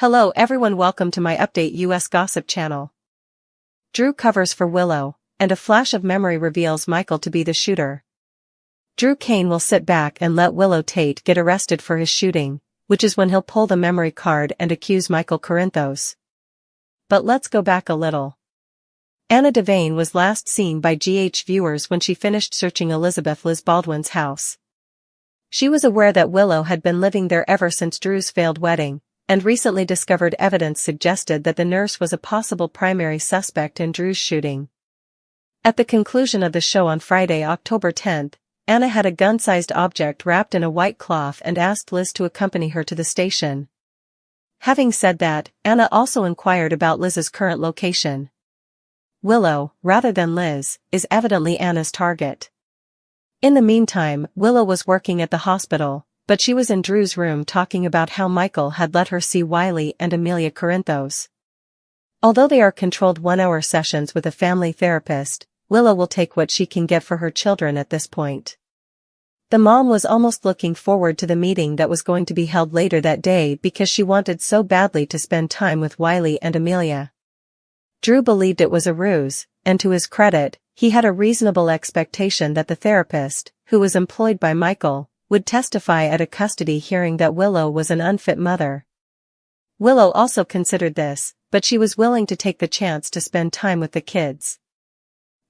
Hello everyone, welcome to my update US gossip channel. Drew covers for Willow, and a flash of memory reveals Michael to be the shooter. Drew Cain will sit back and let Willow Tate get arrested for his shooting, which is when he'll pull the memory card and accuse Michael Corinthos. But let's go back a little. Anna Devane was last seen by GH viewers when she finished searching Elizabeth Liz Baldwin's house. She was aware that Willow had been living there ever since Drew's failed wedding, and recently discovered evidence suggested that the nurse was a possible primary suspect in Drew's shooting. At the conclusion of the show on Friday, October 10th, Anna had a gun-sized object wrapped in a white cloth and asked Liz to accompany her to the station. Having said that, Anna also inquired about Liz's current location. Willow, rather than Liz, is evidently Anna's target. In the meantime, Willow was working at the hospital, but she was in Drew's room talking about how Michael had let her see Wiley and Amelia Corinthos. Although they are controlled 1-hour sessions with a family therapist, Willow will take what she can get for her children at this point. The mom was almost looking forward to the meeting that was going to be held later that day because she wanted so badly to spend time with Wiley and Amelia. Drew believed it was a ruse, and to his credit, he had a reasonable expectation that the therapist, who was employed by Michael, would testify at a custody hearing that Willow was an unfit mother. Willow also considered this, but she was willing to take the chance to spend time with the kids.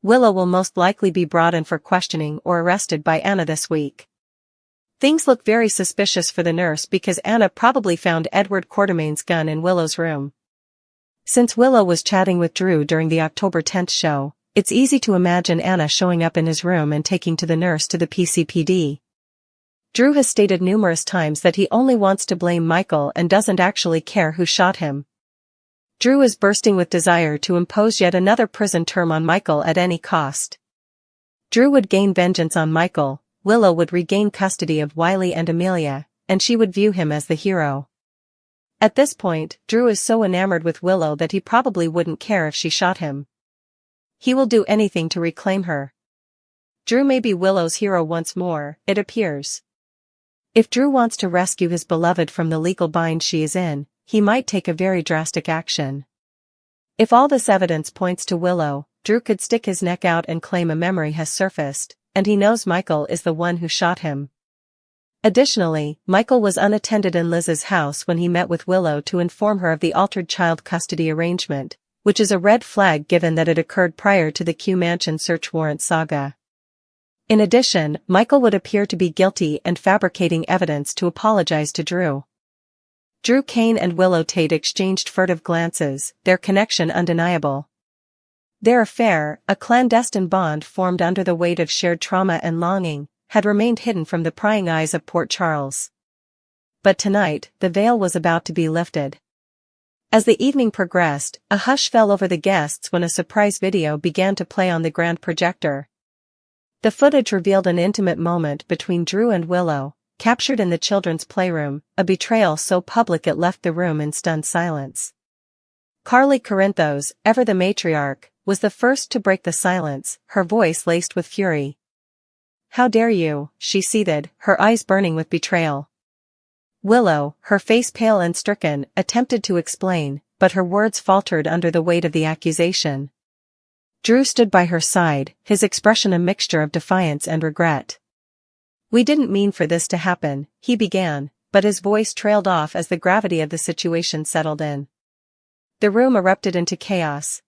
Willow will most likely be brought in for questioning or arrested by Anna this week. Things look very suspicious for the nurse because Anna probably found Edward Quartermain's gun in Willow's room. Since Willow was chatting with Drew during the October 10th show, it's easy to imagine Anna showing up in his room and taking the nurse to the PCPD. Drew has stated numerous times that he only wants to blame Michael and doesn't actually care who shot him. Drew is bursting with desire to impose yet another prison term on Michael at any cost. Drew would gain vengeance on Michael, Willow would regain custody of Wiley and Amelia, and she would view him as the hero. At this point, Drew is so enamored with Willow that he probably wouldn't care if she shot him. He will do anything to reclaim her. Drew may be Willow's hero once more, it appears. If Drew wants to rescue his beloved from the legal bind she is in, he might take a very drastic action. If all this evidence points to Willow, Drew could stick his neck out and claim a memory has surfaced, and he knows Michael is the one who shot him. Additionally, Michael was unattended in Liz's house when he met with Willow to inform her of the altered child custody arrangement, which is a red flag given that it occurred prior to the Q Mansion search warrant saga. In addition, Michael would appear to be guilty and fabricating evidence to apologize to Drew. Drew Cain and Willow Tate exchanged furtive glances, their connection undeniable. Their affair, a clandestine bond formed under the weight of shared trauma and longing, had remained hidden from the prying eyes of Port Charles. But tonight, the veil was about to be lifted. As the evening progressed, a hush fell over the guests when a surprise video began to play on the grand projector. The footage revealed an intimate moment between Drew and Willow, captured in the children's playroom, a betrayal so public it left the room in stunned silence. Carly Corinthos, ever the matriarch, was the first to break the silence, her voice laced with fury. "How dare you," she seethed, her eyes burning with betrayal. Willow, her face pale and stricken, attempted to explain, but her words faltered under the weight of the accusation. Drew stood by her side, his expression a mixture of defiance and regret. "We didn't mean for this to happen," he began, but his voice trailed off as the gravity of the situation settled in. The room erupted into chaos.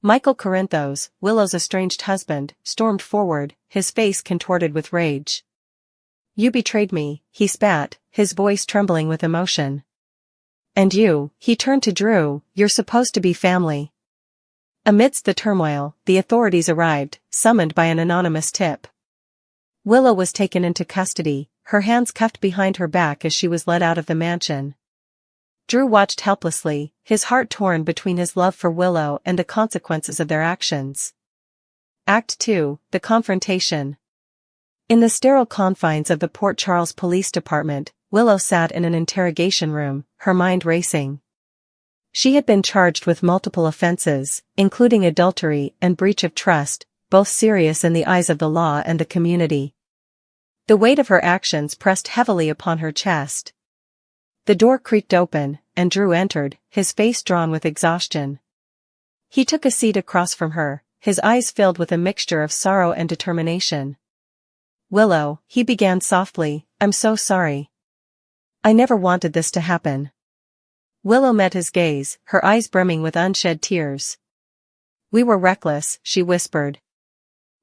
Michael Corinthos, Willow's estranged husband, stormed forward, his face contorted with rage. "You betrayed me," he spat, his voice trembling with emotion. "And you," he turned to Drew, "you're supposed to be family." Amidst the turmoil, the authorities arrived, summoned by an anonymous tip. Willow was taken into custody, her hands cuffed behind her back as she was led out of the mansion. Drew watched helplessly, his heart torn between his love for Willow and the consequences of their actions. Act 2, The Confrontation. In the sterile confines of the Port Charles Police Department, Willow sat in an interrogation room, her mind racing. She had been charged with multiple offenses, including adultery and breach of trust, both serious in the eyes of the law and the community. The weight of her actions pressed heavily upon her chest. The door creaked open, and Drew entered, his face drawn with exhaustion. He took a seat across from her, his eyes filled with a mixture of sorrow and determination. "Willow," he began softly, "I'm so sorry. I never wanted this to happen." Willow met his gaze, her eyes brimming with unshed tears. "We were reckless," she whispered.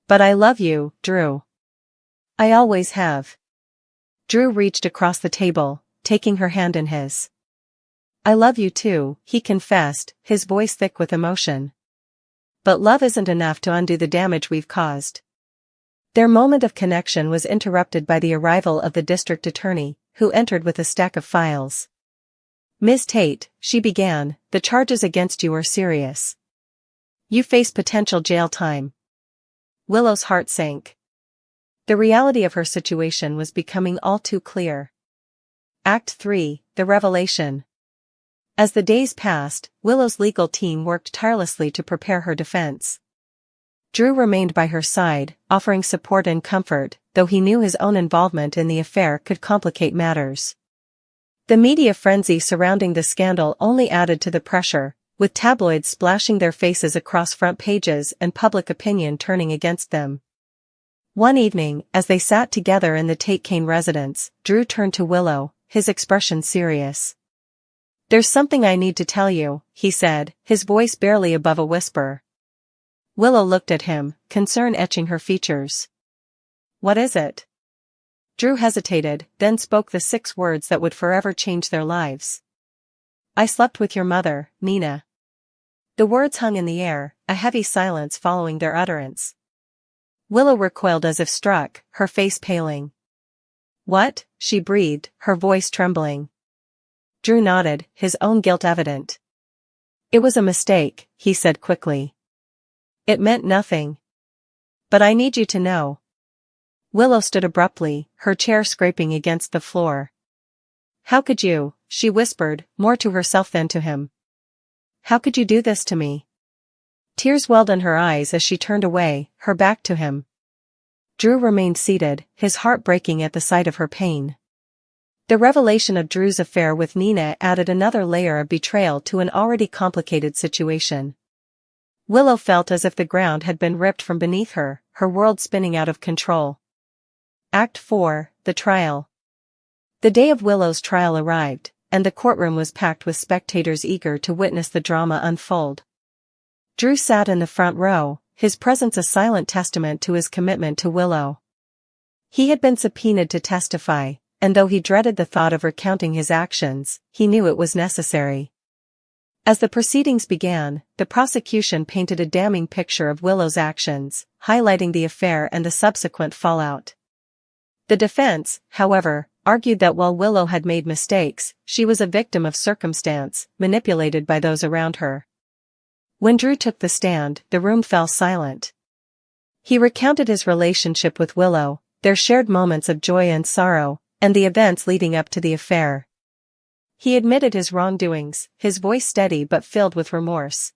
"But I love you, Drew. I always have." Drew reached across the table, taking her hand in his. "I love you too," he confessed, his voice thick with emotion. "But love isn't enough to undo the damage we've caused." Their moment of connection was interrupted by the arrival of the district attorney, who entered with a stack of files. "Ms. Tate," she began, "the charges against you are serious. You face potential jail time." Willow's heart sank. The reality of her situation was becoming all too clear. Act 3, The Revelation. As the days passed, Willow's legal team worked tirelessly to prepare her defense. Drew remained by her side, offering support and comfort, though he knew his own involvement in the affair could complicate matters. The media frenzy surrounding the scandal only added to the pressure, with tabloids splashing their faces across front pages and public opinion turning against them. One evening, as they sat together in the Tate Kane residence, Drew turned to Willow, his expression serious. "There's something I need to tell you," he said, his voice barely above a whisper. Willow looked at him, concern etching her features. "What is it?" Drew hesitated, then spoke the 6 words that would forever change their lives. "I slept with your mother, Nina." The words hung in the air, a heavy silence following their utterance. Willow recoiled as if struck, her face paling. "What?" she breathed, her voice trembling. Drew nodded, his own guilt evident. "It was a mistake," he said quickly. "It meant nothing. But I need you to know." Willow stood abruptly, her chair scraping against the floor. "How could you?" she whispered, more to herself than to him. "How could you do this to me?" Tears welled in her eyes as she turned away, her back to him. Drew remained seated, his heart breaking at the sight of her pain. The revelation of Drew's affair with Nina added another layer of betrayal to an already complicated situation. Willow felt as if the ground had been ripped from beneath her, her world spinning out of control. Act 4, The Trial. The day of Willow's trial arrived, and the courtroom was packed with spectators eager to witness the drama unfold. Drew sat in the front row, his presence a silent testament to his commitment to Willow. He had been subpoenaed to testify, and though he dreaded the thought of recounting his actions, he knew it was necessary. As the proceedings began, the prosecution painted a damning picture of Willow's actions, highlighting the affair and the subsequent fallout. The defense, however, argued that while Willow had made mistakes, she was a victim of circumstance, manipulated by those around her. When Drew took the stand, the room fell silent. He recounted his relationship with Willow, their shared moments of joy and sorrow, and the events leading up to the affair. He admitted his wrongdoings, his voice steady but filled with remorse.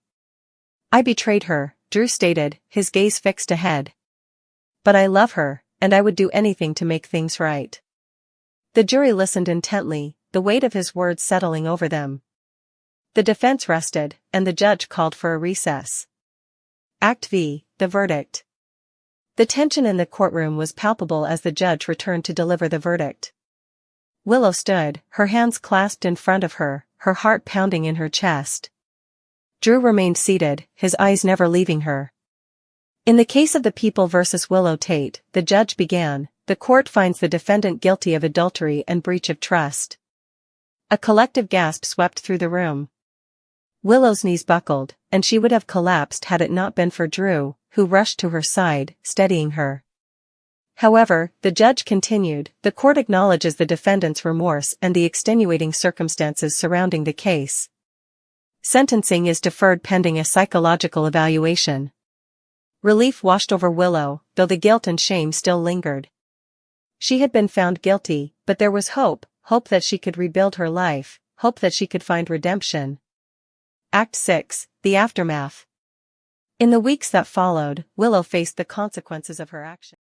"I betrayed her," Drew stated, his gaze fixed ahead. "But I love her, and I would do anything to make things right." The jury listened intently, the weight of his words settling over them. The defense rested, and the judge called for a recess. Act V, The Verdict. The tension in the courtroom was palpable as the judge returned to deliver the verdict. Willow stood, her hands clasped in front of her, her heart pounding in her chest. Drew remained seated, his eyes never leaving her. "In the case of the People versus Willow Tate," the judge began, "the court finds the defendant guilty of adultery and breach of trust." A collective gasp swept through the room. Willow's knees buckled, and she would have collapsed had it not been for Drew, who rushed to her side, steadying her. However, the judge continued, "The court acknowledges the defendant's remorse and the extenuating circumstances surrounding the case. Sentencing is deferred pending a psychological evaluation." Relief washed over Willow, though the guilt and shame still lingered. She had been found guilty, but there was hope, hope that she could rebuild her life, hope that she could find redemption. Act 6, The Aftermath. In the weeks that followed, Willow faced the consequences of her actions.